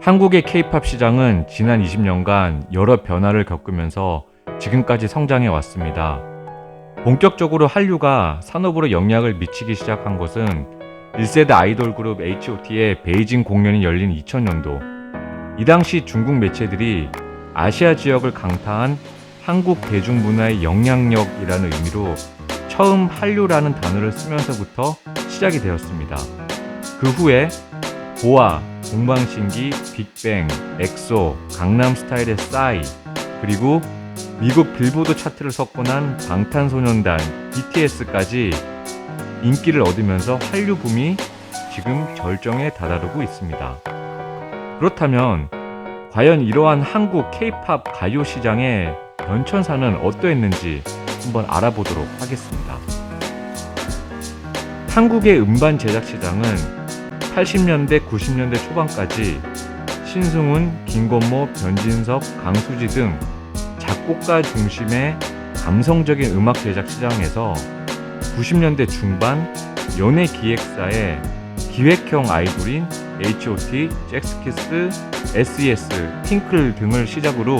한국의 K-팝 시장은 지난 20년간 여러 변화를 겪으면서 지금까지 성장해 왔습니다. 본격적으로 한류가 산업으로 영향을 미치기 시작한 것은 1세대 아이돌 그룹 H.O.T의 베이징 공연이 열린 2000년도. 이 당시 중국 매체들이 아시아 지역을 강타한 한국 대중문화의 영향력이라는 의미로 처음 한류라는 단어를 쓰면서부터 시작이 되었습니다. 그 후에 보아, 동방신기, 빅뱅, 엑소, 강남스타일의 싸이, 그리고 미국 빌보드 차트를 석권한 방탄소년단, BTS까지 인기를 얻으면서 한류 붐이 지금 절정에 다다르고 있습니다. 그렇다면 과연 이러한 한국 K-팝 가요 시장의 변천사는 어떠했는지 한번 알아보도록 하겠습니다. 한국의 음반 제작 시장은 80년대, 90년대 초반까지 신승훈, 김건모, 변진섭, 강수지 등 작곡가 중심의 감성적인 음악 제작 시장에서 90년대 중반 연예 기획사의 기획형 아이돌인 H.O.T, 잭스키스, S.E.S, 핑클 등을 시작으로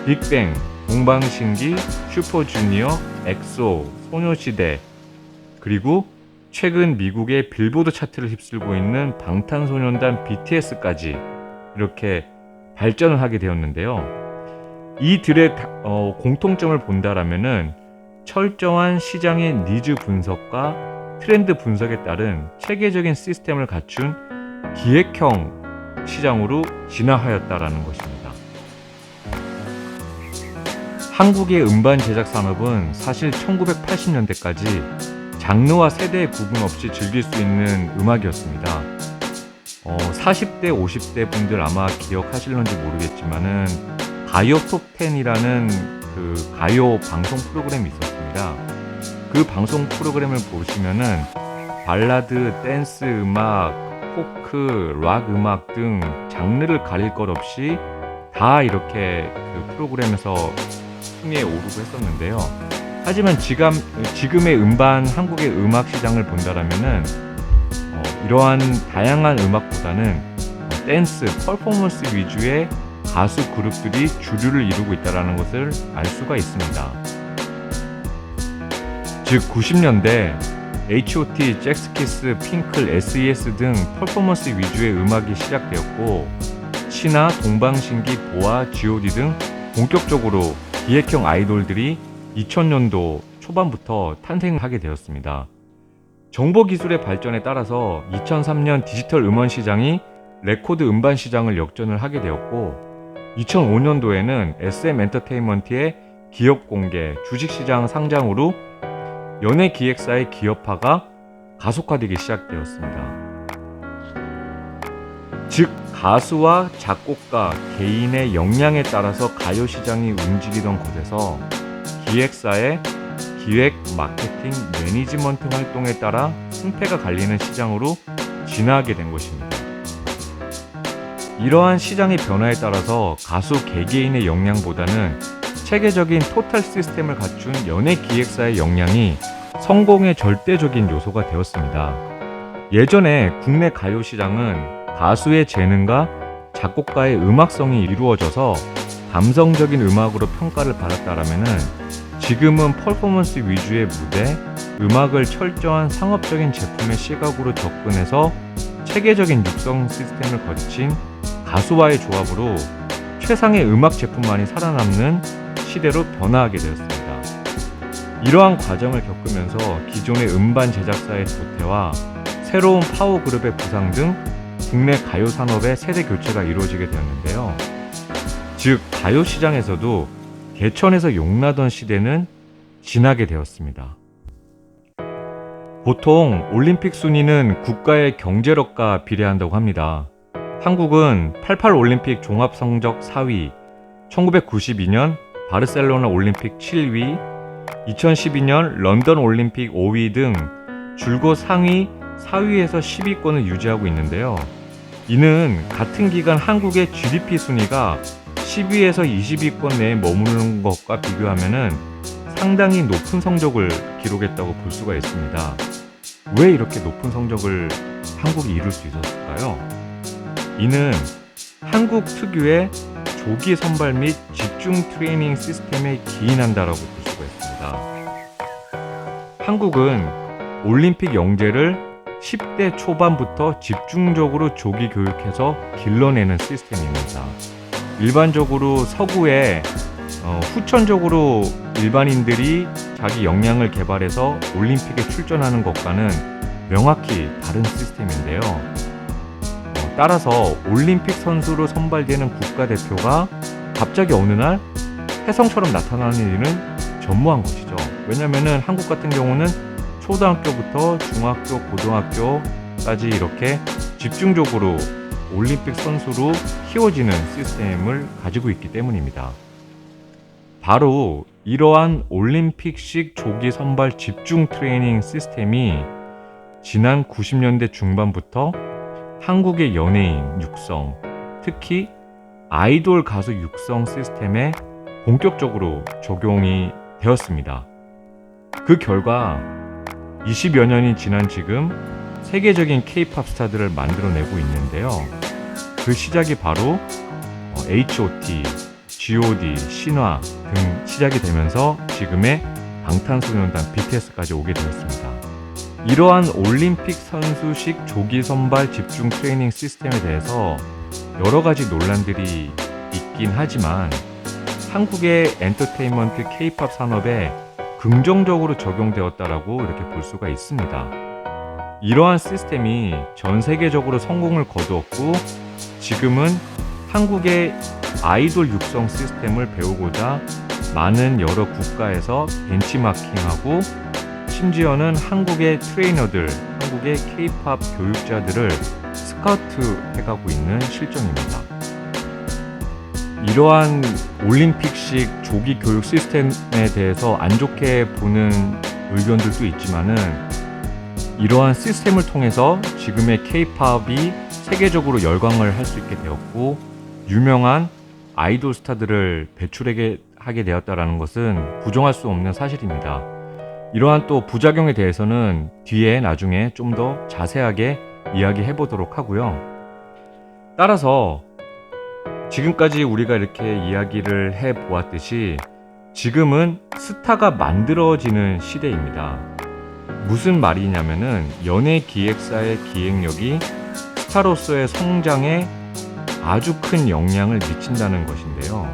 빅뱅, 동방신기, 슈퍼주니어, 엑소, 소녀시대, 그리고 최근 미국의 빌보드 차트를 휩쓸고 있는 방탄소년단 BTS까지 이렇게 발전을 하게 되었는데요. 이들의 공통점을 본다라면은 철저한 시장의 니즈 분석과 트렌드 분석에 따른 체계적인 시스템을 갖춘 기획형 시장으로 진화하였다라는 것입니다. 한국의 음반 제작 산업은 사실 1980년대까지 장르와 세대의 구분 없이 즐길 수 있는 음악이었습니다. 40대, 50대 분들 아마 기억하실런지 모르겠지만은 가요 톱10이라는 그 가요 방송 프로그램이 있었습니다. 그 방송 프로그램을 보시면은 발라드, 댄스 음악, 포크, 락 음악 등 장르를 가릴 것 없이 다 이렇게 그 프로그램에서 승에 오르고 했었는데요. 하지만 지금의 한국의 음악 시장을 본다라면은 이러한 다양한 음악보다는 댄스, 퍼포먼스 위주의 가수 그룹들이 주류를 이루고 있다는 것을 알 수가 있습니다. 즉 90년대 H.O.T, 잭스키스, 핑클, S.E.S 등 퍼포먼스 위주의 음악이 시작되었고 신화, 동방신기, 보아, G.O.D 등 본격적으로 기획형 아이돌들이 2000년도 초반부터 탄생하게 되었습니다. 정보기술의 발전에 따라서 2003년 디지털 음원 시장이 레코드 음반 시장을 역전을 하게 되었고 2005년도에는 SM 엔터테인먼트의 기업 공개, 주식시장 상장으로 연예 기획사의 기업화가 가속화되기 시작되었습니다. 즉 가수와 작곡가 개인의 역량에 따라서 가요 시장이 움직이던 곳에서 기획사의 기획, 마케팅, 매니지먼트 활동에 따라 승패가 갈리는 시장으로 진화하게 된 것입니다. 이러한 시장의 변화에 따라서 가수 개개인의 역량보다는 체계적인 토탈 시스템을 갖춘 연예 기획사의 역량이 성공의 절대적인 요소가 되었습니다. 예전에 국내 가요 시장은 가수의 재능과 작곡가의 음악성이 이루어져서 감성적인 음악으로 평가를 받았다라면은 지금은 퍼포먼스 위주의 무대, 음악을 철저한 상업적인 제품의 시각으로 접근해서 체계적인 육성 시스템을 거친 가수와의 조합으로 최상의 음악 제품만이 살아남는 시대로 변화하게 되었습니다. 이러한 과정을 겪으면서 기존의 음반 제작사의 도태와 새로운 파워그룹의 부상 등 국내 가요 산업의 세대 교체가 이루어지게 되었는데요. 즉 가요 시장에서도 개천에서 용나던 시대는 지나게 되었습니다. 보통 올림픽 순위는 국가의 경제력과 비례한다고 합니다. 한국은 88 올림픽 종합 성적 4위, 1992년 바르셀로나 올림픽 7위, 2012년 런던 올림픽 5위 등 줄곧 상위 4위에서 10위권을 유지하고 있는데요. 이는 같은 기간 한국의 GDP 순위가 10위에서 20위권 내에 머무르는 것과 비교하면 상당히 높은 성적을 기록했다고 볼 수가 있습니다. 왜 이렇게 높은 성적을 한국이 이룰 수 있었을까요? 이는 한국 특유의 조기 선발 및 집중 트레이닝 시스템에 기인한다라고 볼 수가 있습니다. 한국은 올림픽 영재를 10대 초반부터 집중적으로 조기 교육해서 길러내는 시스템입니다. 일반적으로 서구에 후천적으로 일반인들이 자기 역량을 개발해서 올림픽에 출전하는 것과는 명확히 다른 시스템인데요. 따라서 올림픽 선수로 선발되는 국가대표가 갑자기 어느 날 혜성처럼 나타나는 일은 전무한 것이죠. 왜냐하면 한국 같은 경우는 초등학교부터 중학교, 고등학교까지 이렇게 집중적으로 올림픽 선수로 키워지는 시스템을 가지고 있기 때문입니다. 바로 이러한 올림픽식 조기 선발 집중 트레이닝 시스템이 지난 90년대 중반부터 한국의 연예인 육성, 특히 아이돌 가수 육성 시스템에 본격적으로 적용이 되었습니다. 그 결과 20여 년이 지난 지금 세계적인 K-팝 스타들을 만들어내고 있는데요. 그 시작이 바로 H.O.T, G.O.D, 신화 등 시작이 되면서 지금의 방탄소년단 BTS까지 오게 되었습니다. 이러한 올림픽 선수식 조기 선발 집중 트레이닝 시스템에 대해서 여러 가지 논란들이 있긴 하지만 한국의 엔터테인먼트 K-팝 산업에 긍정적으로 적용되었다라고 이렇게 볼 수가 있습니다. 이러한 시스템이 전 세계적으로 성공을 거두었고 지금은 한국의 아이돌 육성 시스템을 배우고자 많은 여러 국가에서 벤치마킹하고 심지어는 한국의 트레이너들, 한국의 K-팝 교육자들을 스카우트 해가고 있는 실정입니다. 이러한 올림픽식 조기 교육 시스템에 대해서 안 좋게 보는 의견들도 있지만은 이러한 시스템을 통해서 지금의 K-팝이 세계적으로 열광을 할 수 있게 되었고 유명한 아이돌 스타들을 배출하게 되었다는 것은 부정할 수 없는 사실입니다. 이러한 또 부작용에 대해서는 뒤에 나중에 좀 더 자세하게 이야기해 보도록 하고요. 따라서 지금까지 우리가 이렇게 이야기를 해 보았듯이 지금은 스타가 만들어지는 시대입니다. 무슨 말이냐면은 연예 기획사의 기획력이 스타로서의 성장에 아주 큰 영향을 미친다는 것인데요.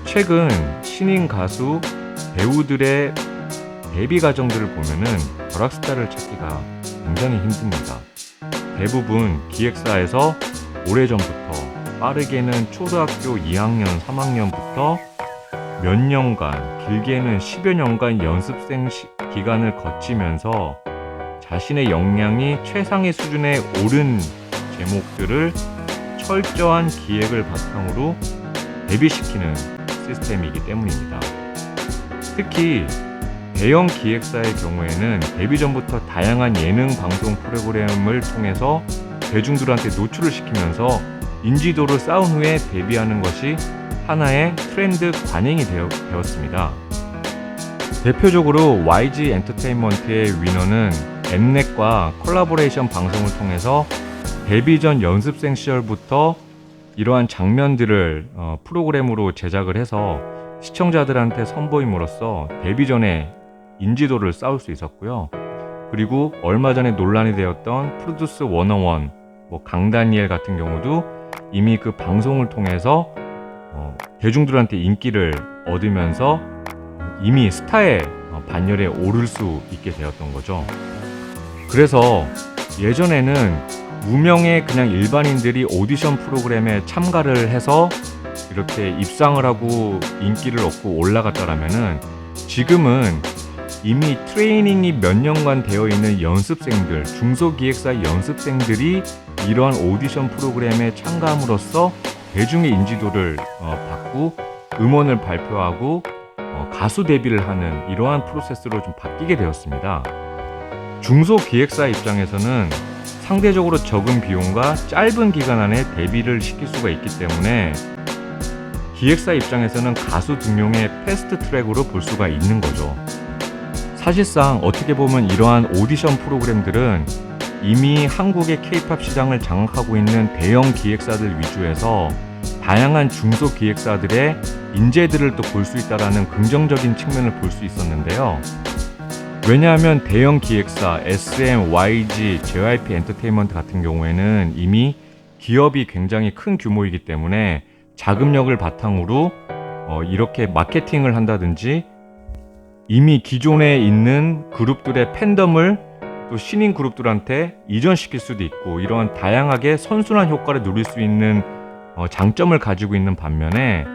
최근 신인 가수, 배우들의 데뷔 과정들을 보면은 벼락스타를 찾기가 굉장히 힘듭니다. 대부분 기획사에서 오래전부터 빠르게는 초등학교 2학년, 3학년부터 몇 년간, 길게는 10여 년간 연습생 기간을 거치면서 자신의 역량이 최상의 수준에 오른 제목들을 철저한 기획을 바탕으로 데뷔시키는 시스템이기 때문입니다. 특히 대형 기획사의 경우에는 데뷔 전부터 다양한 예능 방송 프로그램을 통해서 대중들한테 노출을 시키면서 인지도를 쌓은 후에 데뷔하는 것이 하나의 트렌드 관행이 되었습니다. 대표적으로 YG 엔터테인먼트의 위너는 엠넷과 콜라보레이션 방송을 통해서 데뷔 전 연습생 시절부터 이러한 장면들을 프로그램으로 제작을 해서 시청자들한테 선보임으로써 데뷔 전에 인지도를 쌓을 수 있었고요. 그리고 얼마 전에 논란이 되었던 프로듀스 101, 강다니엘 같은 경우도 이미 그 방송을 통해서 대중들한테 인기를 얻으면서 이미 스타의 반열에 오를 수 있게 되었던 거죠. 그래서 예전에는 무명의 그냥 일반인들이 오디션 프로그램에 참가를 해서 이렇게 입상을 하고 인기를 얻고 올라갔다라면은 지금은 이미 트레이닝이 몇 년간 되어 있는 연습생들, 중소기획사 연습생들이 이러한 오디션 프로그램에 참가함으로써 대중의 인지도를 받고 음원을 발표하고 가수 데뷔를 하는 이러한 프로세스로 좀 바뀌게 되었습니다. 중소기획사 입장에서는 상대적으로 적은 비용과 짧은 기간 안에 데뷔를 시킬 수가 있기 때문에 기획사 입장에서는 가수 등용의 패스트 트랙으로 볼 수가 있는 거죠. 사실상 어떻게 보면 이러한 오디션 프로그램들은 이미 한국의 K-팝 시장을 장악하고 있는 대형 기획사들 위주에서 다양한 중소 기획사들의 인재들을 또 볼 수 있다라는 긍정적인 측면을 볼 수 있었는데요. 왜냐하면 대형 기획사 SM, YG, JYP 엔터테인먼트 같은 경우에는 이미 기업이 굉장히 큰 규모이기 때문에 자금력을 바탕으로 이렇게 마케팅을 한다든지 이미 기존에 있는 그룹들의 팬덤을 또 신인 그룹들한테 이전시킬 수도 있고 이러한 다양하게 선순환 효과를 누릴 수 있는 장점을 가지고 있는 반면에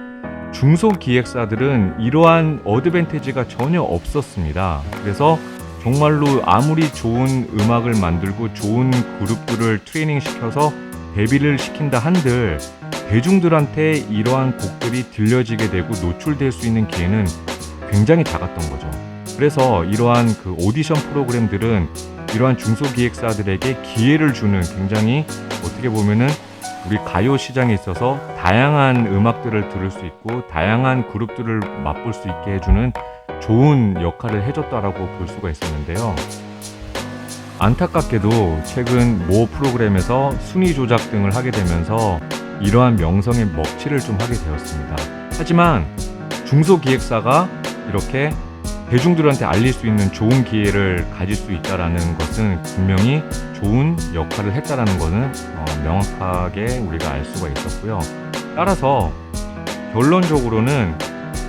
중소기획사들은 이러한 어드밴티지가 전혀 없었습니다. 그래서 정말로 아무리 좋은 음악을 만들고 좋은 그룹들을 트레이닝 시켜서 데뷔를 시킨다 한들 대중들한테 이러한 곡들이 들려지게 되고 노출될 수 있는 기회는 굉장히 작았던 거죠. 그래서 이러한 그 오디션 프로그램들은 이러한 중소기획사들에게 기회를 주는 굉장히 어떻게 보면은 우리 가요 시장에 있어서 다양한 음악들을 들을 수 있고 다양한 그룹들을 맛볼 수 있게 해주는 좋은 역할을 해줬다라고 볼 수가 있었는데요. 안타깝게도 최근 모 프로그램에서 순위 조작 등을 하게 되면서 이러한 명성의 먹칠을 좀 하게 되었습니다. 하지만 중소기획사가 이렇게 대중들한테 알릴 수 있는 좋은 기회를 가질 수 있다는 것은 분명히 좋은 역할을 했다는 것은 명확하게 우리가 알 수가 있었고요. 따라서 결론적으로는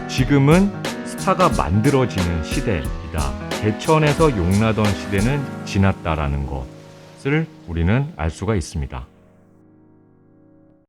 지금은 스타가 만들어지는 시대이다. 개천에서 용나던 시대는 지났다라는 것을 우리는 알 수가 있습니다.